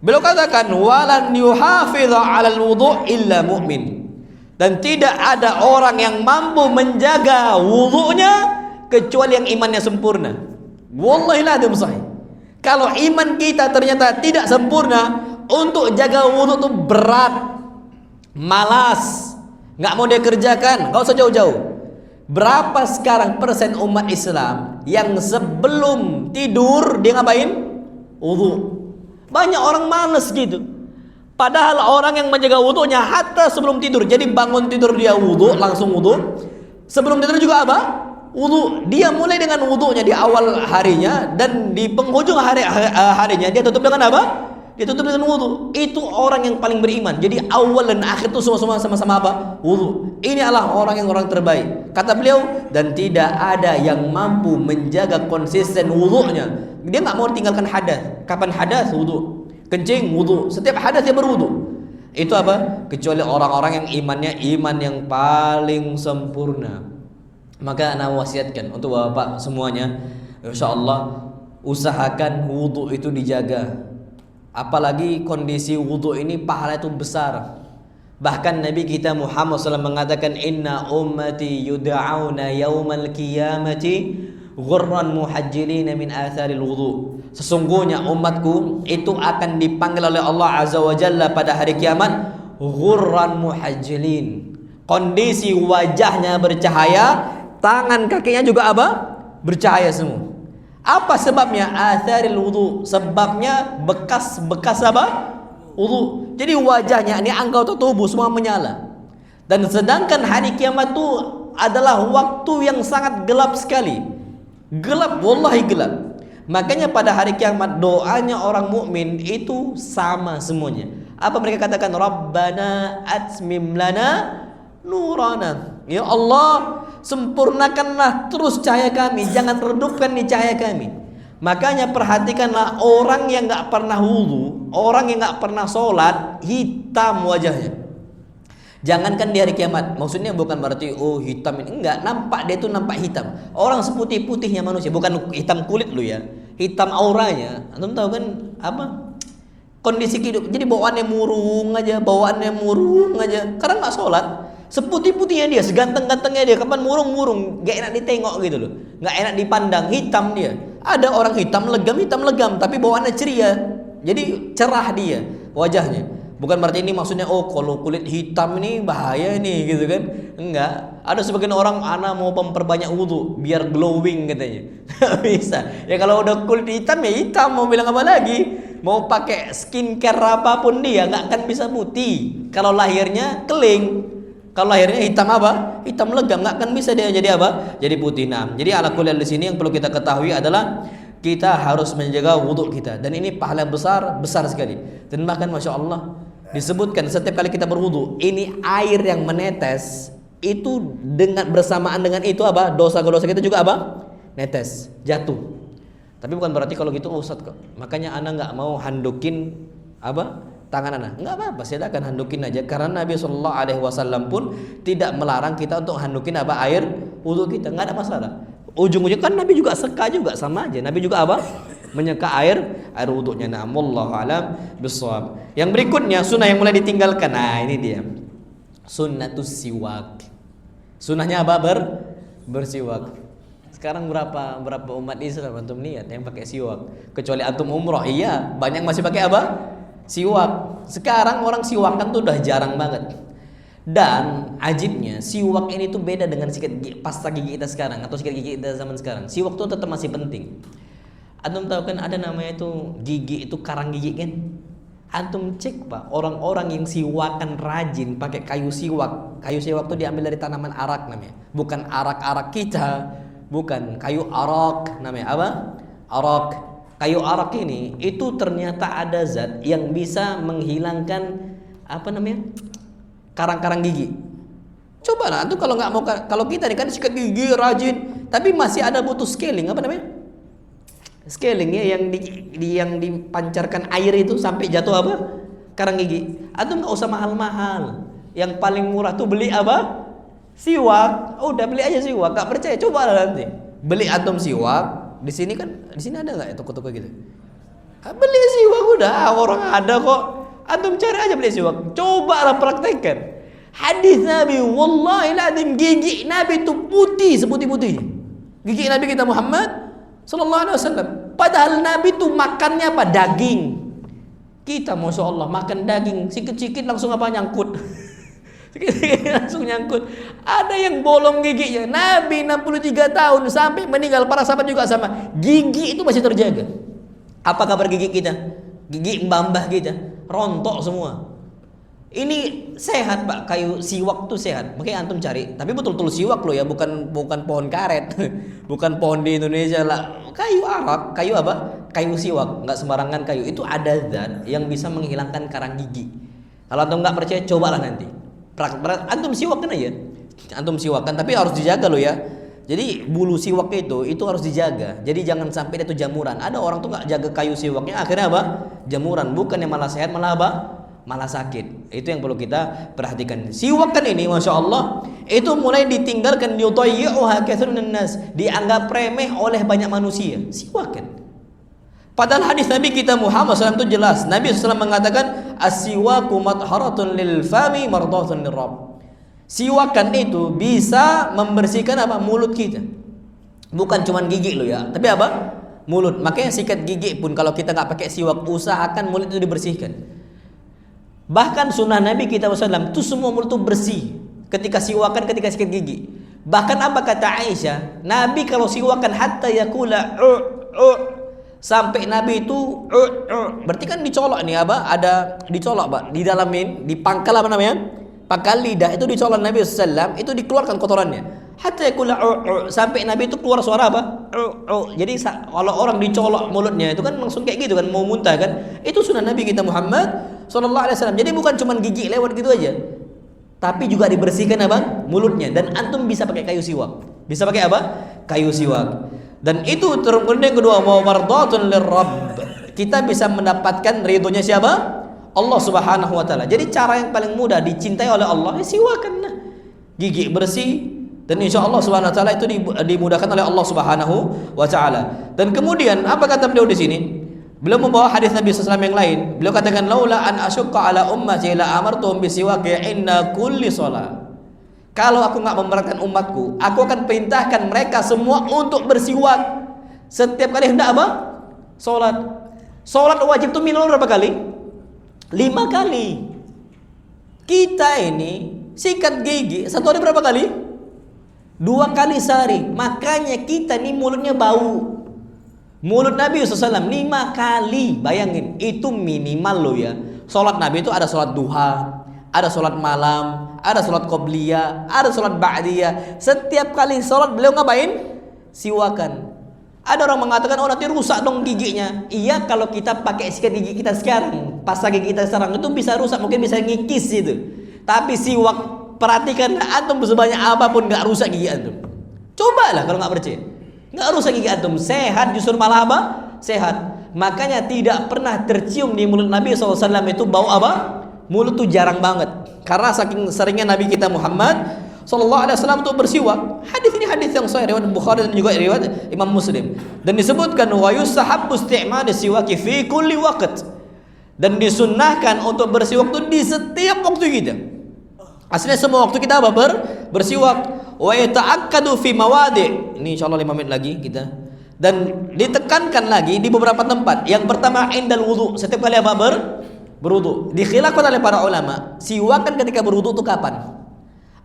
Beliau katakan walan yuhafidha 'alal wudu' illa mu'min. Dan tidak ada orang yang mampu menjaga wudunya kecuali yang imannya sempurna. Wallahi la sahih. Kalau iman kita ternyata tidak sempurna, untuk jaga wudu itu berat, malas, nggak mau dia kerjakan, nggak usah jauh-jauh. Berapa sekarang persen umat Islam yang sebelum tidur dia ngapain? Wudu. Banyak orang malas gitu. Padahal orang yang menjaga wudunya hatta sebelum tidur. Jadi bangun tidur dia wudu, langsung wudu. Sebelum tidur juga apa? Wudu. Dia mulai dengan wudunya di awal harinya, dan di penghujung harinya dia tutup dengan apa? Dia tutup dengan wudu. Itu orang yang paling beriman. Jadi awal dan akhir itu semua sama-sama apa? Wudu. Ini adalah orang terbaik. Kata beliau, dan tidak ada yang mampu menjaga konsisten wudunya. Dia nggak mau tinggalkan hadas. Kapan hadas? Wudu. Kencing, wudu. Setiap hadas dia berwudu. Itu apa? Kecuali orang-orang yang imannya iman yang paling sempurna. Maka ana wasiatkan untuk bapak semuanya, insyaallah usahakan wudu itu dijaga. Apalagi kondisi wudu ini pahala itu besar. Bahkan Nabi kita Muhammad SAW mengatakan, inna ummati yud'auna yaumal qiyamati ghurran muhajjilina min atharil wudu. Sesungguhnya umatku itu akan dipanggil oleh Allah Azza wa Jalla pada hari kiamat ghurran muhajjilin. Kondisi wajahnya bercahaya, tangan kakinya juga apa? Bercahaya semua. Apa sebabnya? Atharil wudu. Sebabnya bekas-bekas apa? Wudu. Jadi wajahnya ini, anggota tubuh semua menyala. Dan sedangkan hari kiamat itu adalah waktu yang sangat gelap sekali. Gelap, wallahi gelap. Makanya pada hari kiamat doanya orang mukmin itu sama semuanya. Apa mereka katakan? Rabbana atmim lana nurana. Ya Allah, sempurnakanlah terus cahaya kami, jangan redupkan nih cahaya kami. Makanya perhatikanlah orang yang nggak pernah wudu, orang yang nggak pernah sholat, hitam wajahnya. Jangankan di hari kiamat, maksudnya bukan berarti hitam ini, enggak, nampak dia itu nampak hitam. Orang seputih-putihnya manusia, bukan hitam kulit lu ya, hitam auranya. Antum tahu kan apa? Kondisi hidup. Jadi bawaannya murung aja, karena nggak sholat. Seputih-putihnya dia, seganteng-gantengnya dia, kapan murung-murung, gak enak ditengok gitu loh, gak enak dipandang, hitam dia. Ada orang hitam legam, tapi bawaannya ceria, jadi cerah dia wajahnya. Bukan berarti ini maksudnya kalau kulit hitam ini bahaya nih gitu kan. Enggak. Ada sebagian orang, ana mau memperbanyak wudu biar glowing katanya. Bisa. Ya kalau udah kulit hitam ya hitam, mau bilang apa lagi? Mau pakai skincare apapun dia nggak akan bisa putih. Kalau lahirnya keling. Kalau lahirnya hitam apa? Hitam legam, nggak akan bisa dia jadi apa? Jadi putih. Nah, jadi ala kulli di sini yang perlu kita ketahui adalah kita harus menjaga wudhu kita, dan ini pahala besar sekali. Dan bahkan masya Allah disebutkan setiap kali kita berwudhu, ini air yang menetes itu dengan bersamaan dengan itu apa? Dosa-dosa kita juga apa? Netes, jatuh. Tapi bukan berarti kalau gitu Ustaz kok. Makanya ana nggak mau handukin apa? Tangan anak, enggak apa-apa, silakan handukin aja, karena Nabi SAW pun tidak melarang kita untuk handukin apa? Air wudu kita, enggak ada masalah. Ujung-ujung kan Nabi juga seka juga, sama aja. Nabi juga apa? Menyeka air wudunya. Nah, wallahu alam bissawab. Yang berikutnya sunnah yang mulai ditinggalkan. Nah, ini dia. Sunnatus siwak. Sunnahnya apa? bersiwak. Sekarang berapa umat Islam antum lihat yang pakai siwak? Kecuali antum umroh, iya, banyak masih pakai apa? Siwak. Sekarang orang siwakan tuh udah jarang banget. Dan ajibnya siwak ini tuh beda dengan sikat gigi, pasta gigi kita sekarang atau sikat gigi kita zaman sekarang. Siwak tuh tetap masih penting. Antum tahu kan ada namanya itu gigi itu karang gigi kan? Antum cek Pak, orang-orang yang siwakan rajin pakai kayu siwak. Kayu siwak itu diambil dari tanaman arak namanya. Bukan arak-arak kita, bukan kayu arak namanya apa? Arak. Kayu arak ini itu ternyata ada zat yang bisa menghilangkan apa namanya? Karang-karang gigi. Coba lah, antum kalau nggak mau, kalau kita nih kan sikat gigi rajin, tapi masih ada butuh scaling apa namanya? Scalingnya yang dipancarkan air itu sampai jatuh apa? Karang gigi. Antum nggak usah mahal-mahal. Yang paling murah tuh beli apa? Siwak. Oh, udah beli aja siwak. Gak percaya, coba lah nanti. Beli antum siwak. Di sini ada nggak ya toko-toko gitu? Beli siwak udah, orang ada kok. Antum cari aja beli siwak. Coba lah praktekkan. Hadis Nabi, wallahi lazim gigi Nabi itu putih seputih-putihnya. Gigi Nabi kita Muhammad sallallahu alaihi wasallam. Padahal Nabi itu makannya apa? Daging. Kita Masya Allah makan daging sikit-sikit langsung apa? Nyangkut. Langsung nyangkut. Ada yang bolong giginya. Nabi 63 tahun sampai meninggal, para sahabat juga sama. Gigi itu masih terjaga. Apa kabar gigi kita? Gigi mbah-mbah kita rontok semua. Ini sehat Pak, kayu siwak tuh sehat. Makanya antum cari, tapi betul-betul siwak loh ya, bukan pohon karet. Bukan pohon di Indonesia lah. Kayu arak, kayu apa? Kayu siwak, nggak sembarangan kayu. Itu ada zat yang bisa menghilangkan karang gigi. Kalau antum nggak percaya, cobalah nanti. Antum siwakan aja. Antum siwakan, tapi harus dijaga loh ya. Jadi bulu siwak itu harus dijaga. Jadi jangan sampai itu jamuran. Ada orang tuh nggak jaga kayu siwaknya, akhirnya apa? Jamuran. Bukan yang malah sehat, malah apa? Malah sakit. Itu yang perlu kita perhatikan. Siwakan ini Masya Allah itu mulai ditinggalkan, yudayyi'uha katsirun nas, dianggap remeh oleh banyak manusia. Siwakan. Padahal hadis Nabi kita Muhammad SAW itu jelas. Nabi SAW mengatakan as-siwaku matharatun lil fami mardatun lirrabb. Siwakan itu bisa membersihkan apa? Mulut kita. Bukan cuma gigi loh ya, tapi apa? Mulut. Makanya sikat gigi pun kalau kita nggak pakai siwak, usahakan mulut itu dibersihkan. Bahkan sunnah Nabi kita SAW itu semua mulut itu bersih ketika siwakan, ketika sikat gigi. Bahkan apa kata Aisyah, Nabi kalau siwakan hatta yakula sampai Nabi itu berarti kan dicolok nih apa? Ada dicolok Pak, didalamin, dipangkal apa namanya? Pangkal lidah itu dicolok Nabi SAW, itu dikeluarkan kotorannya. Hatta yakula sampai Nabi itu keluar suara apa? Jadi kalau orang dicolok mulutnya itu kan langsung kayak gitu kan, mau muntah kan? Itu sunnah Nabi kita Muhammad sallallahu alaihi wasallam. Jadi bukan cuma gigi lewat gitu aja, tapi juga dibersihkan apa? Mulutnya. Dan antum bisa pakai kayu siwak. Bisa pakai apa? Kayu siwak. Dan itu kemudian yang kedua, mardatun lirrabb. Kita bisa mendapatkan ridhonya siapa? Allah Subhanahu wa taala. Jadi cara yang paling mudah dicintai oleh Allah, siwakan lah. Gigi bersih, dan insya Allah Subhanahu wa taala itu dimudahkan oleh Allah Subhanahu wa taala. Dan kemudian apa kata beliau di sini? Beliau membawa hadis Nabi SAW yang lain. Beliau katakan, laula an asyqa ala ummati la amartuhum bisiwak inna kulli shalah. Kalau aku nggak memberatkan umatku, aku akan perintahkan mereka semua untuk bersiwak setiap kali hendak apa? Salat. Salat wajib itu minimal berapa kali? 5 kali. Kita ini sikat gigi satu hari berapa kali? 2 kali sehari. Makanya kita nih mulutnya bau. Mulut Nabi SAW 5 kali. Bayangin, itu minimal loh ya. Sholat Nabi itu ada sholat duha, ada sholat malam, ada sholat qobliyah, ada sholat ba'diyah. Setiap kali sholat beliau ngapain? Siwakan. Ada orang mengatakan, oh nanti rusak dong giginya. Iya, kalau kita pakai sikat gigi kita sekarang, pasta gigi kita sekarang itu bisa rusak, mungkin bisa ngikis itu. Tapi siwak, perhatikan antum sebanyak apapun gak rusak gigi antum. Cobalah kalau gak percaya. Nggak rusak gigi antum, sehat, justru malah apa? Sehat. Makanya tidak pernah tercium di mulut Nabi SAW itu bau apa? Mulut tuh jarang banget. Karena saking seringnya Nabi kita Muhammad SAW untuk bersiwak. Hadis ini hadis yang sahih riwayat Bukhari dan juga riwayat Imam Muslim. Dan disebutkan wa yustahabbu isti'mal siwaki fi kulli waqt. Dan disunnahkan untuk bersiwak itu di setiap waktu kita. Aslinya semua waktu kita apa? Bersiwak. wa yata'akkadu fi mawadi'. Ini insyaallah 5 menit lagi kita. Dan ditekankan lagi di beberapa tempat. Yang pertama indal wudu, setiap kali apa berwudu. Dikhilafkan oleh para ulama, siwakan ketika berwudu itu kapan?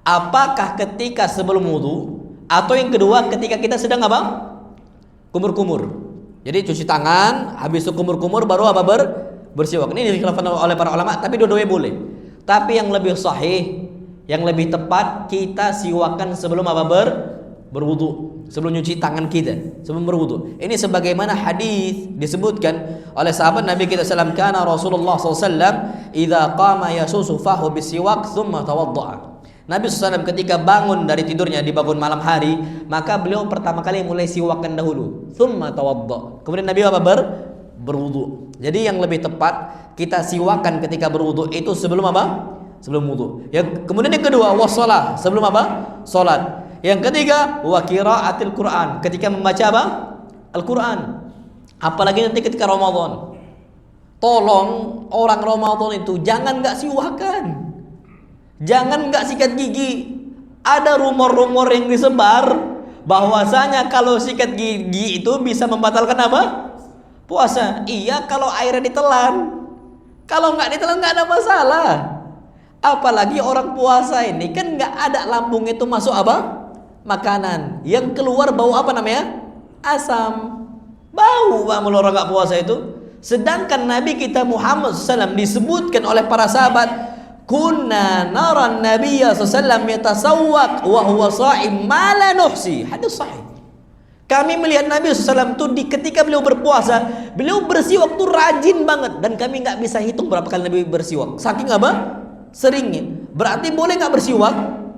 Apakah ketika sebelum wudu atau yang kedua ketika kita sedang apa? Kumur-kumur. Jadi cuci tangan, habis itu kumur-kumur baru apa bersiwak. Ini dikhilafkan oleh para ulama, tapi dua-duanya boleh. Tapi yang lebih sahih, yang lebih tepat, kita siwakan sebelum apa berwudu, sebelum nyuci tangan kita, sebelum berwudu. Ini sebagaimana hadis disebutkan oleh sahabat Nabi kita sallallahu alaihi wasallam, kana Rasulullah sallallahu alaihi wasallam idza qama yasusu fahu bisiwak thumma tawaddaa. Nabi SAW ketika bangun dari tidurnya di bangun malam hari, maka beliau pertama kali mulai siwakan dahulu, thumma tawadda. Kemudian Nabi apa berwudu. Jadi yang lebih tepat kita siwakan ketika berwudu itu sebelum apa? Sebelum wudu. Kemudian yang kedua wassalah, sebelum apa? Salat. Yang ketiga wa qiraatil Quran, ketika membaca apa? Al-Quran. Apalagi nanti ketika Ramadan. Tolong orang Ramadan itu jangan enggak siwakan. Jangan enggak sikat gigi. Ada rumor-rumor yang disebar bahwasanya kalau sikat gigi itu bisa membatalkan apa? Puasa. Iya kalau airnya ditelan. Kalau enggak ditelan enggak ada masalah. Apalagi orang puasa ini kan enggak ada lambung itu masuk apa? Makanan. Yang keluar bau apa namanya? Asam. Bau Pak orang enggak puasa itu. Sedangkan Nabi kita Muhammad SAW disebutkan oleh para sahabat, kunna nara Nabiyya sallallahu yatasawwaq wa huwa sha'im ma la nuhsi. Hadis sahih. Kami melihat Nabi sallallahu itu ketika beliau berpuasa, beliau bersiwak tuh rajin banget dan kami enggak bisa hitung berapa kali Nabi bersiwak. Saking apa? Seringnya. Berarti boleh enggak bersiwak?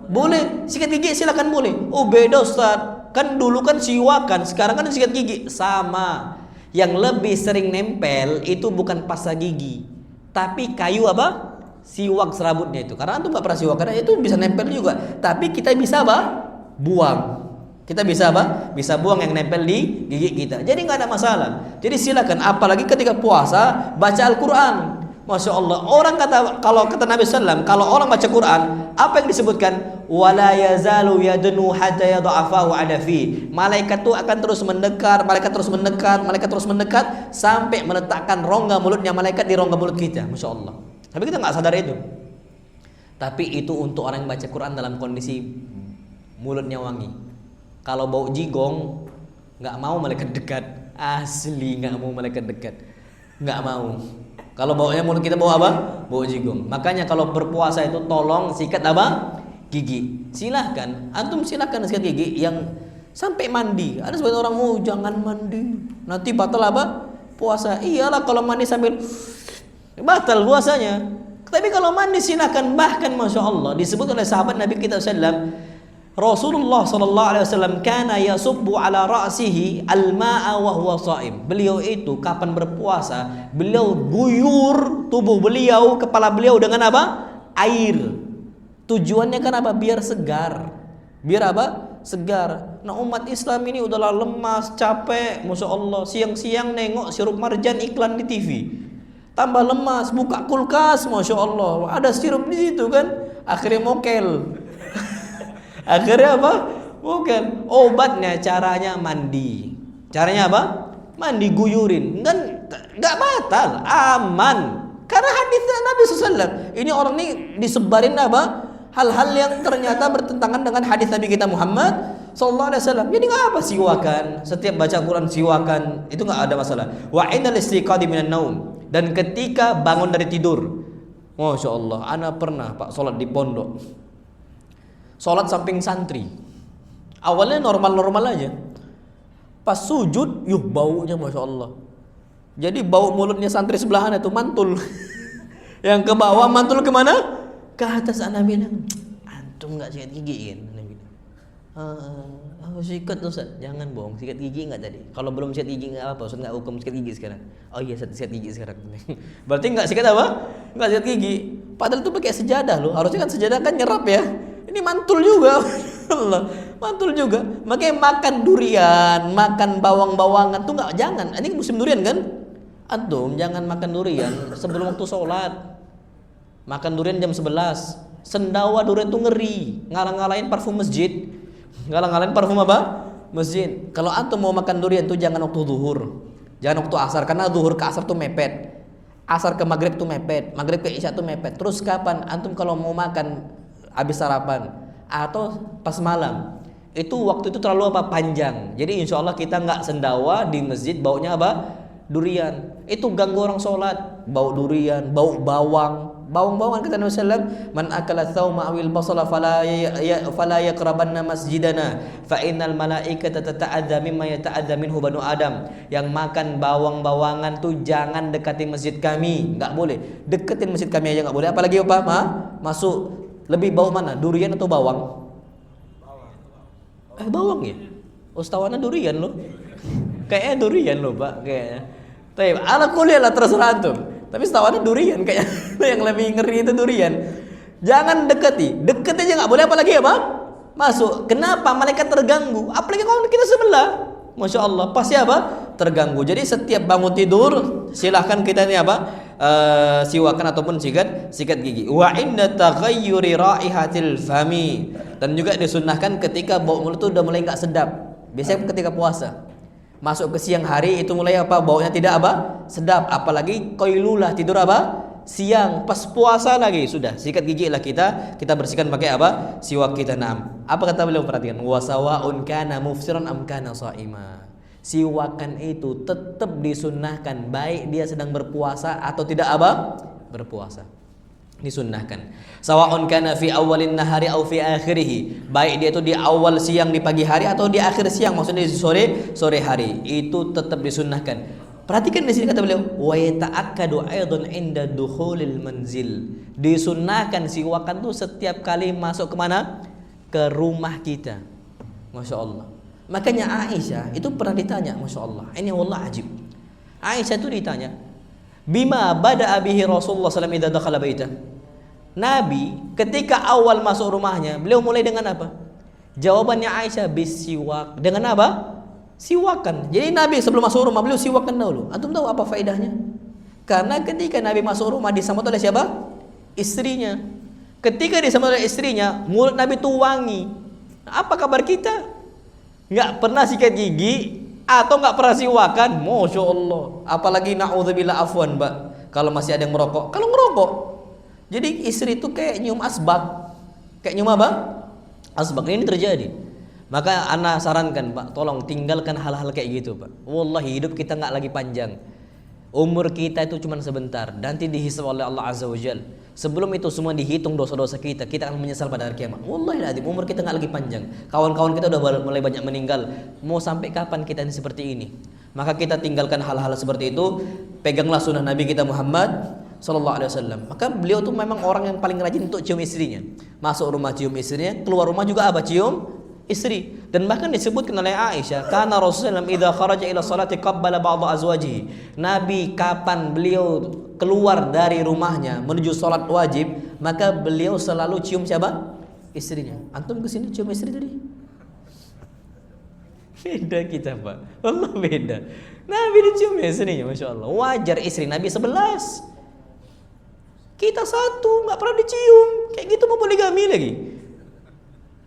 Boleh. Sikat gigi silakan boleh. Oh beda Ustaz. Kan dulu kan siwakan, sekarang kan sikat gigi. Sama. Yang lebih sering nempel itu bukan pasta gigi, tapi kayu apa? Siwak serabutnya itu. Karena antum enggak pernah siwak, karena itu bisa nempel juga. Tapi kita bisa apa? Buang. Kita bisa apa? Bisa buang yang nempel di gigi kita. Jadi enggak ada masalah. Jadi silakan, apalagi ketika puasa baca Al-Qur'an. Masya Allah. Orang kalau kata Nabi SAW, kalau orang baca Quran, apa yang disebutkan? Wala yazalu yadnu hatta yad'afahu ala fi. Malaikat itu akan terus mendekat, malaikat terus mendekat sampai meletakkan rongga mulutnya malaikat di rongga mulut kita. Masya Allah. Tapi kita nggak sadar itu. Tapi itu untuk orang yang baca Quran dalam kondisi mulutnya wangi. Kalau bau jigong, nggak mau malaikat dekat. Asli nggak mau malaikat dekat. Nggak mau. Kalau baunya mulut kita bau apa? Bau jigong. Makanya kalau berpuasa itu tolong sikat apa? Gigi. Silahkan. Antum silahkan sikat gigi yang sampai mandi. Ada sebagian orang, oh jangan mandi, nanti batal apa? Puasa. Iyalah kalau mandi sambil batal puasanya. Tapi kalau mandi silakan. Bahkan Masya Allah disebut oleh sahabat Nabi kita sallam, Rasulullah sallallahu alaihi wasallam kana yasubbu ala ra'sihi al-ma'a wa huwa sha'im. Beliau itu kapan berpuasa, beliau guyur tubuh beliau, kepala beliau dengan apa? Air. Tujuannya kan apa? Biar segar. Biar apa? Segar. Nah umat Islam ini udahlah lemas, capek, Masya Allah. Siang-siang nengok sirup marjan iklan di TV, tambah lemas. Buka kulkas, Masya Allah, ada sirup di situ kan. Akhirnya mokel. Akhirnya apa? Mokel. Obatnya caranya mandi. Caranya apa? Mandi guyurin. Nggak batal, aman. Karena hadis Nabi SAW. Ini orang ini disebarin apa? Hal-hal yang ternyata bertentangan dengan hadis Nabi kita Muhammad SAW. Jadi nggak apa siwakan. Setiap baca Quran siwakan, itu nggak ada masalah. Wa indal istiqadi minan naum. Dan ketika bangun dari tidur, Masya Allah, ana pernah Pak sholat di pondok, sholat samping santri. Awalnya normal-normal aja. Pas sujud, baunya Masya Allah. Jadi bau mulutnya santri sebelahan itu mantul. Yang ke bawah mantul kemana? Ke atas. Ana bilang, antum nggak sikat gigi kan? Ana bilang, sikat Ustaz. Jangan bohong, sikat gigi nggak tadi? Kalau belum sikat gigi nggak apa, Ustaz nggak hukum sikat gigi sekarang. Oh iya, sikat gigi sekarang. Berarti nggak sikat apa? Nggak sikat gigi. Padahal itu pakai sejadah loh. Harusnya kan sejadah kan nyerap ya. Ini mantul juga. Mantul juga. Makanya makan durian, makan bawang-bawangan tuh nggak, jangan. Ini musim durian kan? Antum jangan makan durian sebelum waktu sholat. Makan durian jam 11. Sendawa durian tuh ngeri, ngalah-ngalahin parfum masjid. Ngalang-ngalangin parfum apa? Masjid. Kalau antum mau makan durian tuh jangan waktu zuhur, jangan waktu asar, karena zuhur ke asar tuh mepet, asar ke maghrib tuh mepet, maghrib ke isya tuh mepet. Terus kapan antum kalau mau makan habis sarapan atau pas malam? Itu waktu itu terlalu apa? Panjang. Jadi insya Allah kita nggak sendawa di masjid baunya apa? Durian. Itu ganggu orang sholat. Bau durian, bau bawang. Bawang-bawangan kata Nabi sallam, man akala thawma awil basala fala yaqrabanna masjidana fa innal malaikata tata'adza mimma yata'adza minhu banu adam. Yang makan bawang-bawangan tuh jangan dekati masjid kami, enggak boleh. Deketin masjid kami aja enggak boleh. Apalagi apa? Masuk. Lebih bau mana? Durian atau bawang? Bawang ya. Ustawana durian loh. Kayaknya durian loh, Pak, kayaknya. Tapi ala kuliah lah terserah antum. Tapi setahu durian kayaknya. Yang lebih ngeri itu durian. Jangan deketi. Deketi aja nggak boleh, apalagi apa? Masuk. Kenapa? Malaikat terganggu. Apalagi kalau kita sebelah. Masya Allah. Pasti apa? Terganggu. Jadi setiap bangun tidur silahkan kita ini apa? Siwakan ataupun sikat gigi. Wa inda taghayyuri raihatil fami. Dan juga disunnahkan ketika bau mulut itu udah mulai nggak sedap. Biasanya ketika puasa. Masuk ke siang hari itu mulai apa? Baunya tidak apa? Sedap. Apalagi qailulah, tidur apa? Siang. Pas puasa lagi sudah sikat gigi lah kita bersihkan pakai apa? Siwak kita. Naam. Apa kata beliau? Perhatikan. Wa sawaun kana mufsiran am kana shaima. Siwakan itu tetap disunnahkan baik dia sedang berpuasa atau tidak apa? Berpuasa. Disunnahkan. Sawa'un kana fi awalin nahari aw fi akhirih. Baik dia itu di awal siang di pagi hari atau di akhir siang, maksudnya di sore hari, itu tetap disunnahkan. Perhatikan di sini kata beliau, wa yata'akkadu aidan inda dukhulil manzil. Disunnahkan siwakan tuh setiap kali masuk ke mana? Ke rumah kita. Masya Allah. Makanya Aisyah itu pernah ditanya, Masya Allah. Ini wallah ajib. Aisyah itu ditanya, bima bada'a bihi Rasulullah sallallahu alaihi wasallam idza dakhala baitah. Nabi ketika awal masuk rumahnya, beliau mulai dengan apa? Jawabannya Aisyah, bisiwak. Dengan apa? Siwakan. Jadi Nabi sebelum masuk rumah beliau siwakan dulu. Antum tahu apa faedahnya? Karena ketika Nabi masuk rumah disambut oleh siapa? Istrinya. Ketika disambut oleh istrinya, mulut Nabi itu wangi. Nah, apa kabar kita? Nggak pernah sikat gigi atau nggak pernah siwakan? Masya Allah. Apalagi na'udzubillah afwan, Mbak. Kalau masih ada yang merokok. Kalau merokok, jadi istri itu kayak nyium asbak. Kayak nyium apa? Asbak. Ini terjadi. Maka ana sarankan, Pak, tolong tinggalkan hal-hal kayak gitu, Pak. Wallahi hidup kita nggak lagi panjang. Umur kita itu cuma sebentar. Nanti dihisab oleh Allah Azza wa Jalla. Sebelum itu semua dihitung dosa-dosa kita akan menyesal pada hari kiamat. Wallahi adzim, umur kita nggak lagi panjang. Kawan-kawan kita udah mulai banyak meninggal. Mau sampai kapan kita ini seperti ini? Maka kita tinggalkan hal-hal seperti itu. Peganglah sunnah Nabi kita Muhammad Sallallahu Alaihi Wasallam. Maka beliau tuh memang orang yang paling rajin untuk cium istrinya. Masuk rumah cium istrinya, keluar rumah juga apa? Cium istri. Dan bahkan disebutkan oleh Aisyah, karena Rasulullah idza kharaja ila salati qabbala ba'd azwajihi. Nabi kapan beliau keluar dari rumahnya menuju salat wajib, maka beliau selalu cium siapa? Istrinya. Antum kesini cium istri tadi? Beda kita, Pak. Allah beda. Nabi dicium istrinya, Masya Allah. Wajar, istri Nabi 11. Kita satu, nggak pernah dicium. Kayak gitu mau poligami lagi.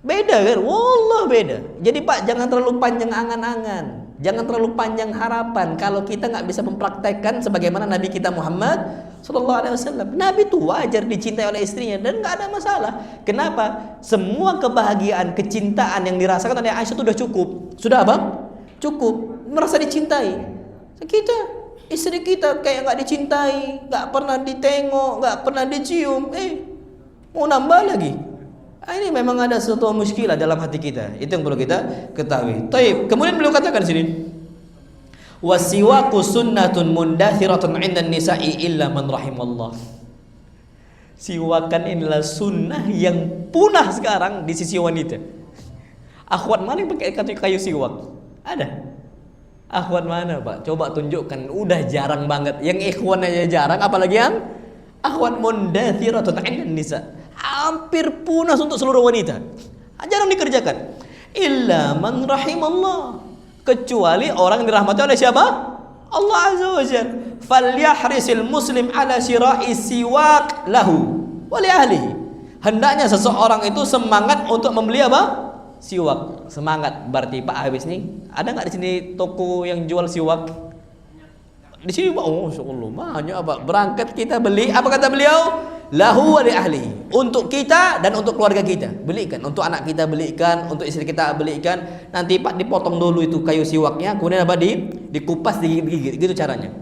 Beda kan? Wallah beda. Jadi Pak, jangan terlalu panjang angan-angan. Jangan terlalu panjang harapan kalau kita nggak bisa mempraktekkan sebagaimana Nabi kita Muhammad Sallallahu Alaihi Wasallam. Nabi itu wajar dicintai oleh istrinya dan nggak ada masalah. Kenapa? Semua kebahagiaan, kecintaan yang dirasakan oleh Aisyah itu sudah cukup. Sudah apa? Cukup. Merasa dicintai. Kita, istri kita kayak nggak dicintai, nggak pernah ditengok, nggak pernah dicium. Mau nambah lagi. Ini memang ada sesuatu muskilah dalam hati kita. Itu yang perlu kita ketahui. Taib. Kemudian beliau katakan di sini, wasiwaku sunnatun mundathiratun 'indan nisa'i illa man rahimallah. Siwakan inilah sunnah yang punah sekarang di sisi wanita. Akhwat mana yang pakai kayu siwak? Ada? Akhwat mana, Pak? Coba tunjukkan. Udah jarang banget. Yang ikhwan aja jarang, apalagi yang akhwat mundathiratun 'indan nisa'. Hampir punah untuk seluruh wanita. Jarang dikerjakan. Illa man rahimallah. Kecuali orang yang dirahmati oleh siapa? Allah Azza wa Jalla. Falyahrisil muslim ala syira'i siwak lahu wa li ahlihi. Hendaknya seseorang itu semangat untuk membeli apa? Siwak. Semangat berarti Pak habis nih. Ada nggak di sini toko yang jual siwak? Di sini oh insyaallah banyak Pak. Berangkat kita beli. Apa kata beliau? Lahu wa li ahlihi. Untuk kita dan untuk keluarga kita. Belikan. Untuk anak kita belikan, untuk istri kita belikan. Nanti Pak dipotong dulu itu kayu siwaknya, kemudian apa dikupas, digigit. Gitu caranya.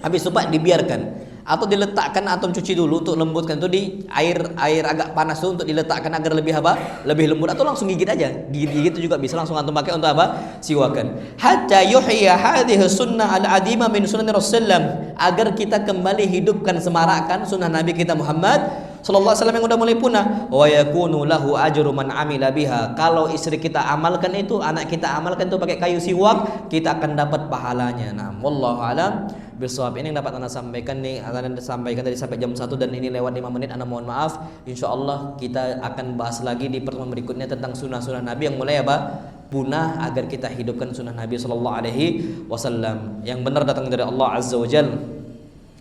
Habis itu Pak dibiarkan atau diletakkan atau cuci dulu untuk lembutkan itu di air agak panas itu untuk diletakkan agar lebih apa? Lebih lembut, atau langsung gigit aja. Gigit itu juga bisa, langsung antum pakai untuk apa? Siwakan. Hatta yuhya hadhihi sunnah al-adima min sunan Rasulullah, agar kita kembali hidupkan, semarakkan sunnah Nabi kita Muhammad sallallahu alaihi wasallam yang udah mulai punah. Wa yakunu lahu ajru man amila biha. Kalau istri kita amalkan itu, anak kita amalkan itu pakai kayu siwak, kita akan dapat pahalanya. Nah, wallahu alam bisawab. Ini yang dapat Anda sampaikan nih, Anda sampaikan tadi sampai jam 1 dan ini lewat 5 menit. Anda mohon maaf. Insyaallah kita akan bahas lagi di pertemuan berikutnya tentang sunnah-sunnah Nabi yang mulai apa? Punah, agar kita hidupkan sunnah Nabi sallallahu alaihi wasallam. Yang benar datang dari Allah Azza wa Jalla,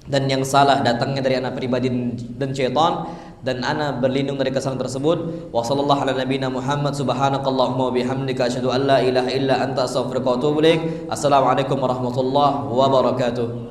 dan yang salah datangnya dari anak pribadi dan syaitan, dan ana berlindung dari kesalahan tersebut. Wa sallallahu ala nabiyina Muhammad subhanakallahumma wa bihamdika asyhadu an la ilaha illa anta astaghfiruka wa atubu ilaik. Assalamualaikum warahmatullahi wabarakatuh.